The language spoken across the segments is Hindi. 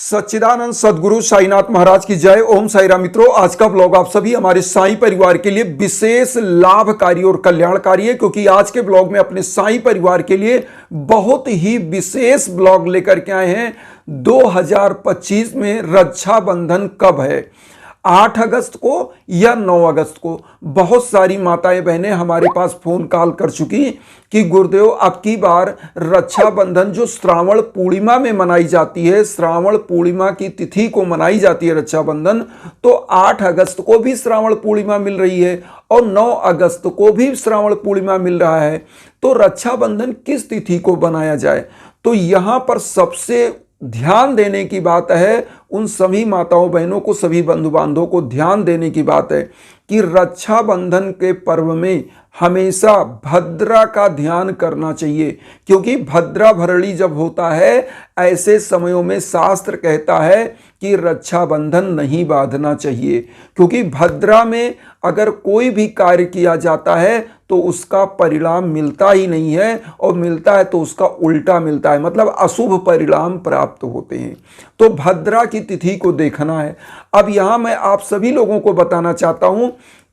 सच्चिदानंद सदगुरु साईनाथ महाराज की जय। ओम साई राम। मित्रों, आज का ब्लॉग आप सभी हमारे साईं परिवार के लिए विशेष लाभकारी और कल्याणकारी है, क्योंकि आज के ब्लॉग में अपने साईं परिवार के लिए बहुत ही विशेष ब्लॉग लेकर के आए हैं। 2025 में रक्षाबंधन कब है, 8 अगस्त को या 9 अगस्त को। बहुत सारी माताएं बहनें हमारे पास फोन कॉल कर चुकी कि गुरुदेव अब की बार रक्षाबंधन जो श्रावण पूर्णिमा में मनाई जाती है, श्रावण पूर्णिमा की तिथि को मनाई जाती है रक्षाबंधन, तो 8 अगस्त को भी श्रावण पूर्णिमा मिल रही है और 9 अगस्त को भी श्रावण पूर्णिमा मिल रहा है। तो रक्षाबंधन किस तिथि को बनाया जाए? तो यहां पर सबसे ध्यान देने की बात है, उन सभी माताओं बहनों को, सभी बंधु बांधवों को ध्यान देने की बात है कि रक्षाबंधन के पर्व में हमेशा भद्रा का ध्यान करना चाहिए, क्योंकि भद्रा भरणी जब होता है ऐसे समयों में शास्त्र कहता है कि रक्षाबंधन नहीं बांधना चाहिए, क्योंकि भद्रा में अगर कोई भी कार्य किया जाता है तो उसका परिणाम मिलता ही नहीं है, और मिलता है तो उसका उल्टा मिलता है, मतलब अशुभ परिणाम प्राप्त होते हैं। तो भद्रा की तिथि को देखना है। अब यहां मैं आप सभी लोगों को बताना चाहता हूं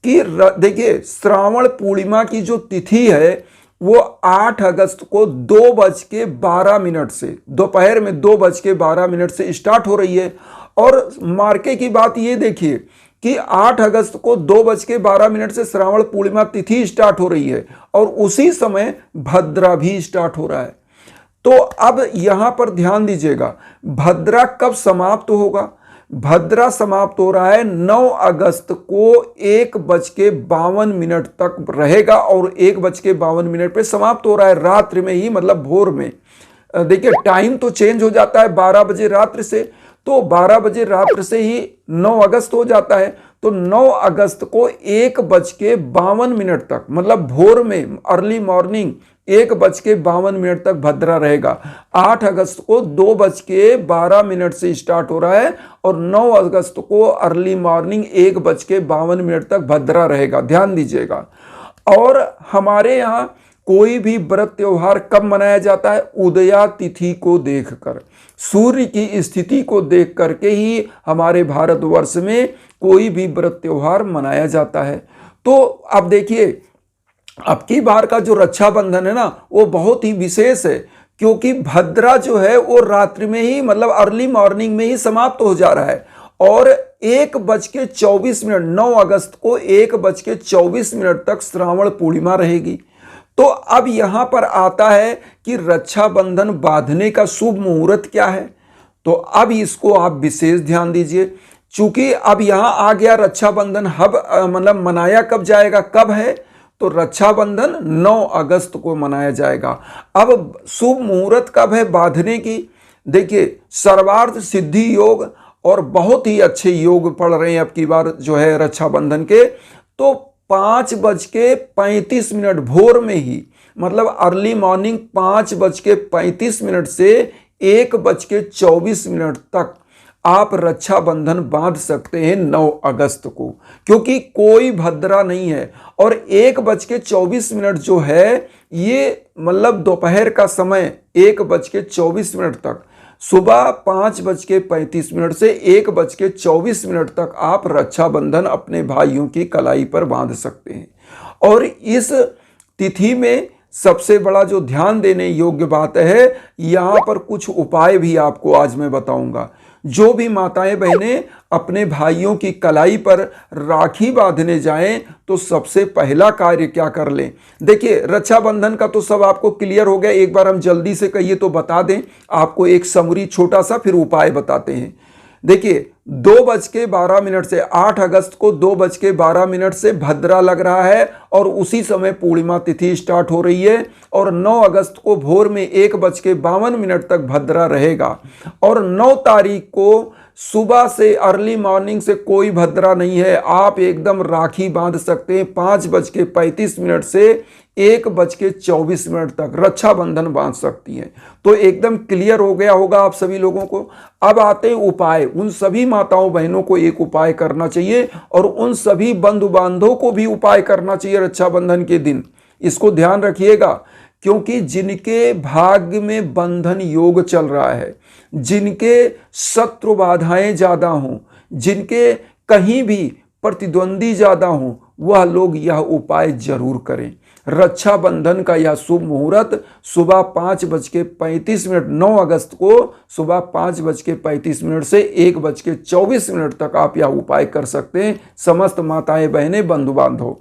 कि देखिए, श्रावण पूर्णिमा की जो तिथि है वो 8 अगस्त को 2:12 से, दोपहर में 2:12 से स्टार्ट हो रही है। और मार्के की बात ये देखिए कि 8 अगस्त को 2:12 से श्रावण पूर्णिमा तिथि स्टार्ट हो रही है और उसी समय भद्रा भी स्टार्ट हो रहा है। तो अब यहां पर ध्यान दीजिएगा, भद्रा कब समाप्त होगा? भद्रा समाप्त हो रहा है 9 अगस्त को 1:52 तक रहेगा और 1:52 पे समाप्त हो रहा है, रात्रि में ही, मतलब भोर में। देखिए, टाइम तो चेंज हो जाता है 12 बजे रात्रि से, तो 12 बजे रात्रि से ही 9 अगस्त हो जाता है। तो 9 अगस्त को 1:52 तक, मतलब भोर में, अर्ली मॉर्निंग 1:52 तक भद्रा रहेगा। 8 अगस्त को 2:12 से स्टार्ट हो रहा है और 9 अगस्त को अर्ली मॉर्निंग 1:52 तक भद्रा रहेगा, ध्यान दीजिएगा। और हमारे यहाँ कोई भी व्रत त्योहार कब मनाया जाता है? उदया तिथि को देखकर, सूर्य की स्थिति को देख करके ही हमारे भारतवर्ष में कोई भी व्रत त्योहार मनाया जाता है। तो अब देखिए, अब की बार का जो रक्षाबंधन है ना, वो बहुत ही विशेष है, क्योंकि भद्रा जो है वो रात्रि में ही, मतलब अर्ली मॉर्निंग में ही समाप्त हो जा रहा है। और 1:24, 9 अगस्त को 1:24 तक श्रावण पूर्णिमा रहेगी। तो अब यहां पर आता है कि रक्षाबंधन बांधने का शुभ मुहूर्त क्या है। तो अब इसको आप विशेष ध्यान दीजिए, चूंकि अब यहां आ गया रक्षाबंधन, मतलब मनाया कब जाएगा, कब है? तो रक्षाबंधन 9 अगस्त को मनाया जाएगा। अब शुभ मुहूर्त कब है बांधने की? देखिए, सर्वार्थ सिद्धि योग और बहुत ही अच्छे योग पड़ रहे हैं अब की बार जो है रक्षाबंधन के। तो 5:35 भोर में ही, मतलब अर्ली मॉर्निंग 5:35 से 1:24 तक आप रक्षाबंधन बांध सकते हैं 9 अगस्त को, क्योंकि कोई भद्रा नहीं है। और 1:24 जो है ये, मतलब दोपहर का समय 1:24 तक, सुबह 5:35 से 1:24 तक आप रक्षाबंधन अपने भाइयों की कलाई पर बांध सकते हैं। और इस तिथि में सबसे बड़ा जो ध्यान देने योग्य बात है, यहाँ पर कुछ उपाय भी आपको आज मैं बताऊंगा। जो भी माताएं बहनें अपने भाइयों की कलाई पर राखी बांधने जाएं तो सबसे पहला कार्य क्या कर लें? देखिए, रक्षाबंधन का तो सब आपको क्लियर हो गया, एक बार हम जल्दी से कहिए तो बता दें आपको, एक समरी छोटा सा, फिर उपाय बताते हैं। देखिए, 2:12 से 8 अगस्त को 2:12 से भद्रा लग रहा है और उसी समय पूर्णिमा तिथि स्टार्ट हो रही है। और 9 अगस्त को भोर में 1:52 तक भद्रा रहेगा। और 9 तारीख को सुबह से, अर्ली मॉर्निंग से कोई भद्रा नहीं है, आप एकदम राखी बांध सकते हैं। 5:35 से 1:24 तक रक्षाबंधन बांध सकती हैं। तो एकदम क्लियर हो गया होगा आप सभी लोगों को। अब आते हैं उपाय। उन सभी माताओं बहनों को एक उपाय करना चाहिए और उन सभी बंधु बांधवों को भी उपाय करना चाहिए रक्षाबंधन के दिन। इसको ध्यान रखिएगा क्योंकि जिनके भाग्य में बंधन योग चल रहा है, जिनके शत्रु बाधाएं ज़्यादा हों, जिनके कहीं भी प्रतिद्वंदी ज़्यादा हों, वह लोग यह उपाय जरूर करें। रक्षाबंधन का यह शुभ मुहूर्त सुबह 5:35, 9 अगस्त को सुबह 5:35 से 1:24 तक आप यह उपाय कर सकते हैं। समस्त माताएं बहनें बंधु बांधव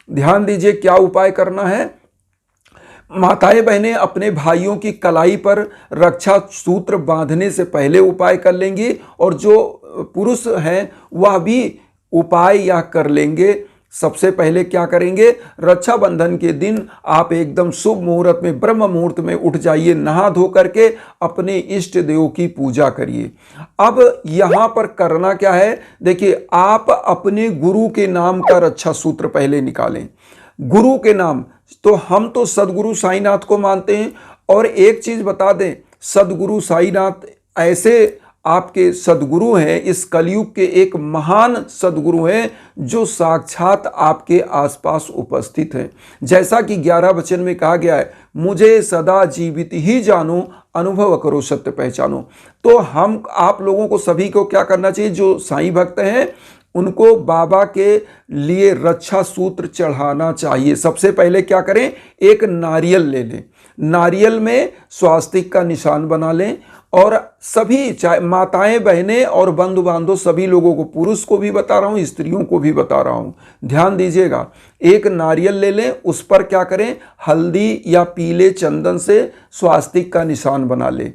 ध्यान दीजिए क्या उपाय करना है। माताएं बहनें अपने भाइयों की कलाई पर रक्षा सूत्र बांधने से पहले उपाय कर लेंगी, और जो पुरुष हैं वह भी उपाय यह कर लेंगे। सबसे पहले क्या करेंगे, रक्षाबंधन के दिन आप एकदम शुभ मुहूर्त में, ब्रह्म मुहूर्त में उठ जाइए, नहा धो करके अपने इष्ट देव की पूजा करिए। अब यहां पर करना क्या है, देखिए आप अपने गुरु के नाम का रक्षा सूत्र पहले निकालें। गुरु के नाम, तो हम तो सदगुरु साईनाथ को मानते हैं, और एक चीज बता दें, सदगुरु साईनाथ ऐसे आपके सदगुरु हैं, इस कलयुग के एक महान सदगुरु हैं जो साक्षात आपके आसपास उपस्थित हैं। जैसा कि 11 वचन में कहा गया है, मुझे सदा जीवित ही जानो, अनुभव करो सत्य पहचानो। तो हम आप लोगों को सभी को क्या करना चाहिए, जो साईं भक्त हैं उनको बाबा के लिए रक्षा सूत्र चढ़ाना चाहिए। सबसे पहले क्या करें, एक नारियल ले लें, नारियल में स्वास्तिक का निशान बना लें, और सभी चाहे माताएं बहनें और बंधु बांधव सभी लोगों को, पुरुष को भी बता रहा हूं, स्त्रियों को भी बता रहा हूं, ध्यान दीजिएगा। एक नारियल ले लें, उस पर क्या करें, हल्दी या पीले चंदन से स्वास्तिक का निशान बना लें,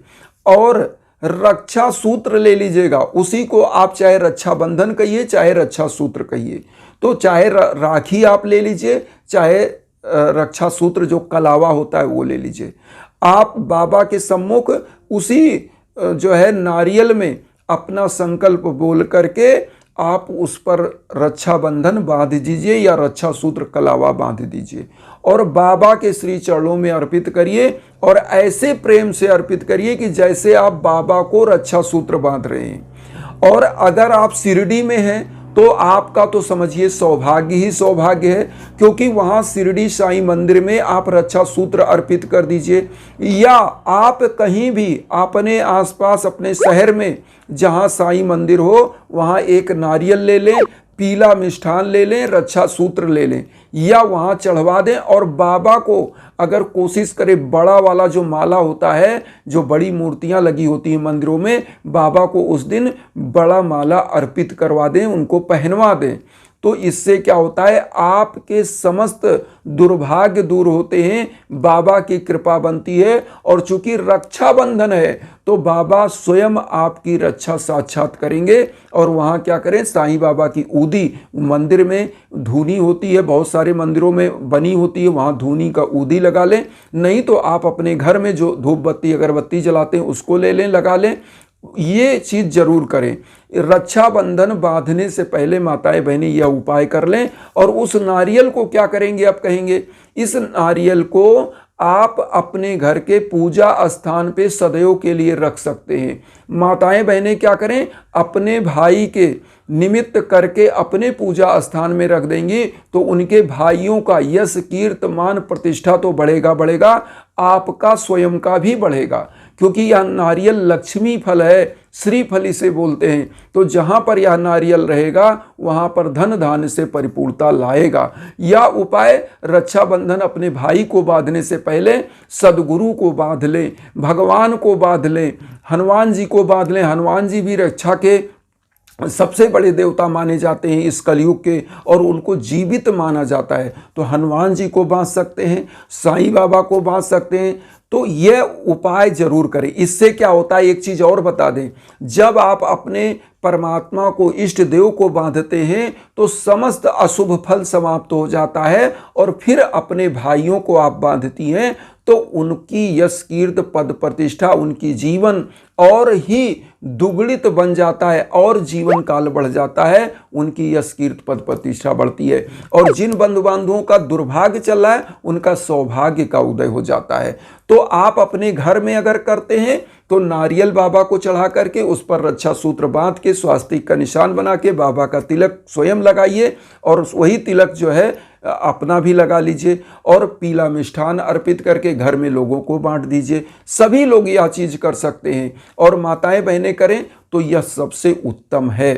और रक्षा सूत्र ले लीजिएगा। उसी को आप चाहे रक्षाबंधन कहिए, चाहे रक्षा सूत्र कहिए, तो चाहे राखी आप ले लीजिए, चाहे रक्षा सूत्र जो कलावा होता है वो ले लीजिए। आप बाबा के सम्मुख उसी जो है नारियल में अपना संकल्प बोल करके आप उस पर रक्षाबंधन बांध दीजिए या रक्षा सूत्र कलावा बांध दीजिए, और बाबा के श्री चरणों में अर्पित करिए, और ऐसे प्रेम से अर्पित करिए कि जैसे आप बाबा को रक्षा सूत्र बांध रहे हैं। और अगर आप शिरडी में हैं तो आपका तो समझिए सौभाग्य ही सौभाग्य है, क्योंकि वहां शिरडी साईं मंदिर में आप रक्षा सूत्र अर्पित कर दीजिए, या आप कहीं भी अपने आसपास अपने शहर में जहां साईं मंदिर हो वहां एक नारियल ले लें, पीला मिष्ठान ले लें, रक्षा सूत्र ले लें, या वहां चढ़वा दें। और बाबा को अगर कोशिश करें, बड़ा वाला जो माला होता है, जो बड़ी मूर्तियां लगी होती हैं मंदिरों में, बाबा को उस दिन बड़ा माला अर्पित करवा दें, उनको पहनवा दें। तो इससे क्या होता है, आपके समस्त दुर्भाग्य दूर होते हैं, बाबा की कृपा बनती है। और चूंकि रक्षाबंधन है तो बाबा स्वयं आपकी रक्षा साक्षात करेंगे। और वहाँ क्या करें, साईं बाबा की ऊदी, मंदिर में धूनी होती है, बहुत सारे मंदिरों में बनी होती है, वहाँ धूनी का ऊदी लगा लें, नहीं तो आप अपने घर में जो धूप बत्ती अगरबत्ती जलाते हैं उसको ले लें, लगा लें। ये चीज जरूर करें। रक्षाबंधन बांधने से पहले माताएं बहनें यह उपाय कर लें। और उस नारियल को क्या करेंगे, आप कहेंगे, इस नारियल को आप अपने घर के पूजा स्थान पे सदैव के लिए रख सकते हैं। माताएं बहनें क्या करें, अपने भाई के निमित्त करके अपने पूजा स्थान में रख देंगी, तो उनके भाइयों का यश कीर्ति मान प्रतिष्ठा तो बढ़ेगा बढ़ेगा, आपका स्वयं का भी बढ़ेगा, क्योंकि यह नारियल लक्ष्मी फल है, श्री फल इसे बोलते हैं। तो जहां पर यह नारियल रहेगा वहां पर धन धान्य से परिपूर्णता लाएगा। यह उपाय रक्षाबंधन अपने भाई को बांधने से पहले सदगुरु को बांध लें, भगवान को बांध लें, हनुमान जी को बांध लें। हनुमान जी भी रक्षा के सबसे बड़े देवता माने जाते हैं इस कलयुग के, और उनको जीवित माना जाता है। तो हनुमान जी को बांध सकते हैं, साईं बाबा को बांध सकते हैं। तो यह उपाय जरूर करें। इससे क्या होता है, एक चीज और बता दें, जब आप अपने परमात्मा को, इष्ट देव को बांधते हैं तो समस्त अशुभ फल समाप्त हो जाता है, और फिर अपने भाइयों को आप बांधती हैं तो उनकी यश कीर्ति पद प्रतिष्ठा, उनकी जीवन और ही दुगुणित बन जाता है, और जीवन काल बढ़ जाता है, उनकी यश कीर्ति पद प्रतिष्ठा बढ़ती है। और जिन बंधु बांधवों का दुर्भाग्य चल रहा है उनका सौभाग्य का उदय हो जाता है। तो आप अपने घर में अगर करते हैं तो नारियल बाबा को चढ़ा करके उस पर रक्षा सूत्र बांध के स्वास्तिक का निशान बना के बाबा का तिलक स्वयं लगाइए, और वही तिलक जो है अपना भी लगा लीजिए और पीला मिष्ठान अर्पित करके घर में लोगों को बांट दीजिए। सभी लोग यह चीज़ कर सकते हैं और माताएं बहनें करें तो यह सबसे उत्तम है।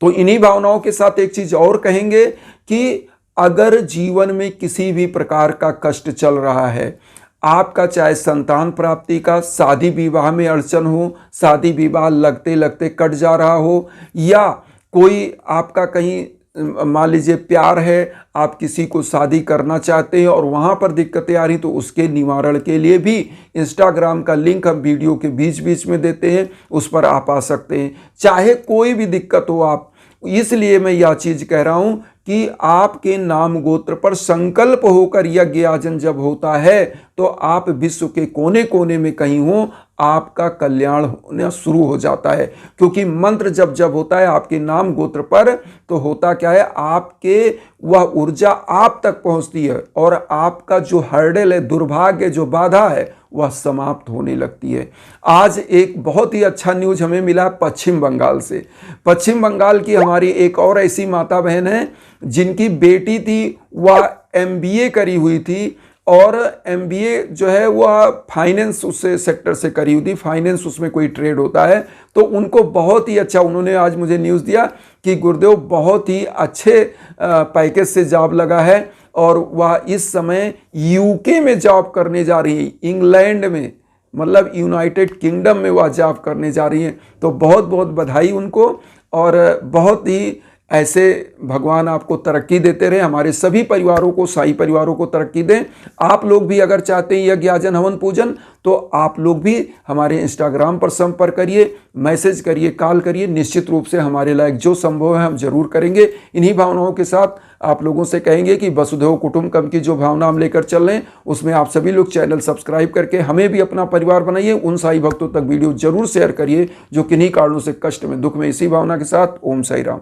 तो इन्हीं भावनाओं के साथ एक चीज़ और कहेंगे कि अगर जीवन में किसी भी प्रकार का कष्ट चल रहा है, आपका चाहे संतान प्राप्ति का, शादी विवाह में अड़चन हो, शादी विवाह लगते लगते कट जा रहा हो, या कोई आपका कहीं मान लीजिए प्यार है, आप किसी को शादी करना चाहते हैं और वहाँ पर दिक्कतें आ रही, तो उसके निवारण के लिए भी इंस्टाग्राम का लिंक हम वीडियो के बीच बीच में देते हैं, उस पर आप आ सकते हैं। चाहे कोई भी दिक्कत हो आप, इसलिए मैं यह चीज़ कह रहा हूँ कि आपके नाम गोत्र पर संकल्प होकर यज्ञ याजन जब होता है तो आप विश्व के कोने कोने में कहीं हो, आपका कल्याण होना शुरू हो जाता है। क्योंकि मंत्र जब जब होता है आपके नाम गोत्र पर, तो होता क्या है, आपके वह ऊर्जा आप तक पहुंचती है और आपका जो हर्डल है, दुर्भाग्य जो बाधा है, वह समाप्त होने लगती है। आज एक बहुत ही अच्छा न्यूज़ हमें मिला पश्चिम बंगाल से। पश्चिम बंगाल की हमारी एक और ऐसी माता बहन है जिनकी बेटी थी, वह MBA करी हुई थी और MBA जो है वह फाइनेंस उससे सेक्टर से करी हुई थी, फाइनेंस उसमें कोई ट्रेड होता है। तो उनको बहुत ही अच्छा, उन्होंने आज मुझे न्यूज़ दिया कि गुरुदेव बहुत ही अच्छे पैकेज से जॉब लगा है और वह इस समय UK में जॉब करने जा रही है, इंग्लैंड में, मतलब यूनाइटेड किंगडम में वह जॉब करने जा रही हैं। तो बहुत बहुत बधाई उनको और बहुत ही ऐसे भगवान आपको तरक्की देते रहे, हमारे सभी परिवारों को, साई परिवारों को तरक्की दें। आप लोग भी अगर चाहते हैं यज्ञ याजन हवन पूजन, तो आप लोग भी हमारे इंस्टाग्राम पर संपर्क करिए, मैसेज करिए, कॉल करिए। निश्चित रूप से हमारे लायक जो संभव है हम जरूर करेंगे। इन्हीं भावनाओं के साथ आप लोगों से कहेंगे कि वसुधैव कुटुंबकम की जो भावना हम लेकर चल रहे हैं, उसमें आप सभी लोग चैनल सब्सक्राइब करके हमें भी अपना परिवार बनाइए। उन साई भक्तों तक वीडियो जरूर शेयर करिए जो किन्हीं कारणों से कष्ट में, दुख में। इसी भावना के साथ ओम साई राम।